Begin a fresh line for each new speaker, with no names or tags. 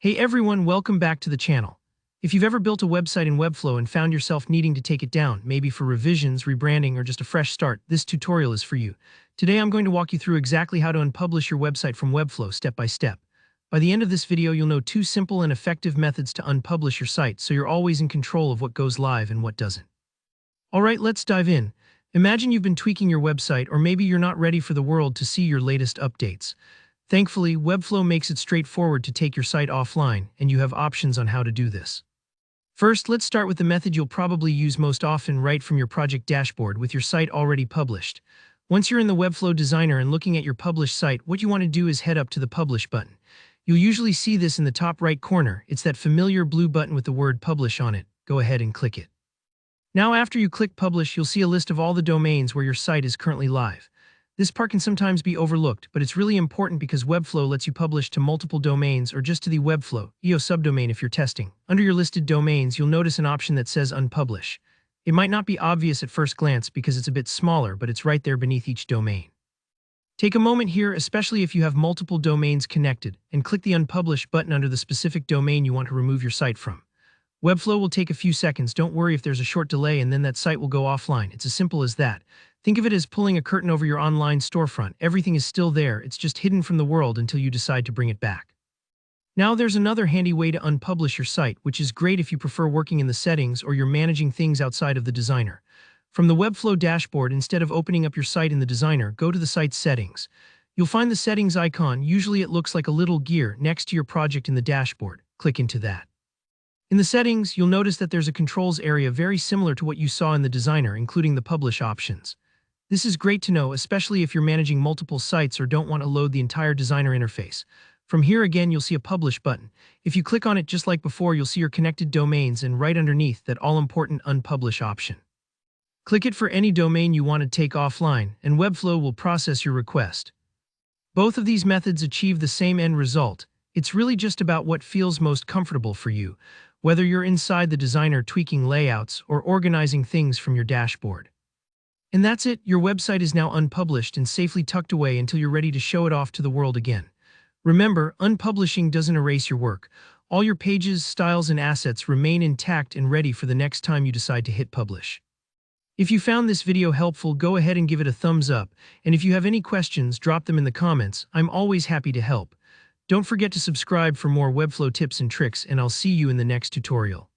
Hey everyone, welcome back to the channel. If you've ever built a website in Webflow and found yourself needing to take it down, maybe for revisions, rebranding, or just a fresh start, this tutorial is for you. Today I'm going to walk you through exactly how to unpublish your website from Webflow step by step. By the end of this video, you'll know 2 simple and effective methods to unpublish your site, so you're always in control of what goes live and what doesn't. Alright, let's dive in. Imagine you've been tweaking your website, or maybe you're not ready for the world to see your latest updates. Thankfully, Webflow makes it straightforward to take your site offline, and you have options on how to do this. First, let's start with the method you'll probably use most often right from your project dashboard with your site already published. Once you're in the Webflow Designer and looking at your published site, what you want to do is head up to the Publish button. You'll usually see this in the top right corner. It's that familiar blue button with the word Publish on it. Go ahead and click it. Now, after you click Publish, you'll see a list of all the domains where your site is currently live. This part can sometimes be overlooked, but it's really important because Webflow lets you publish to multiple domains or just to the Webflow EO subdomain if you're testing. Under your listed domains, you'll notice an option that says Unpublish. It might not be obvious at first glance because it's a bit smaller, but it's right there beneath each domain. Take a moment here, especially if you have multiple domains connected, and click the Unpublish button under the specific domain you want to remove your site from. Webflow will take a few seconds. Don't worry if there's a short delay and then that site will go offline. It's as simple as that. Think of it as pulling a curtain over your online storefront. Everything is still there, it's just hidden from the world until you decide to bring it back. Now there's another handy way to unpublish your site, which is great if you prefer working in the settings or you're managing things outside of the designer. From the Webflow dashboard, instead of opening up your site in the designer, go to the site's settings. You'll find the settings icon. Usually it looks like a little gear next to your project in the dashboard. Click into that. In the settings, you'll notice that there's a controls area very similar to what you saw in the designer, including the publish options. This is great to know, especially if you're managing multiple sites or don't want to load the entire designer interface. From here again, you'll see a publish button. If you click on it just like before, you'll see your connected domains and right underneath that all-important unpublish option. Click it for any domain you want to take offline, and Webflow will process your request. Both of these methods achieve the same end result. It's really just about what feels most comfortable for you, whether you're inside the designer tweaking layouts or organizing things from your dashboard. And that's it, your website is now unpublished and safely tucked away until you're ready to show it off to the world again. Remember, unpublishing doesn't erase your work. All your pages, styles, and assets remain intact and ready for the next time you decide to hit publish. If you found this video helpful, go ahead and give it a thumbs up, and if you have any questions, drop them in the comments. I'm always happy to help. Don't forget to subscribe for more Webflow tips and tricks, and I'll see you in the next tutorial.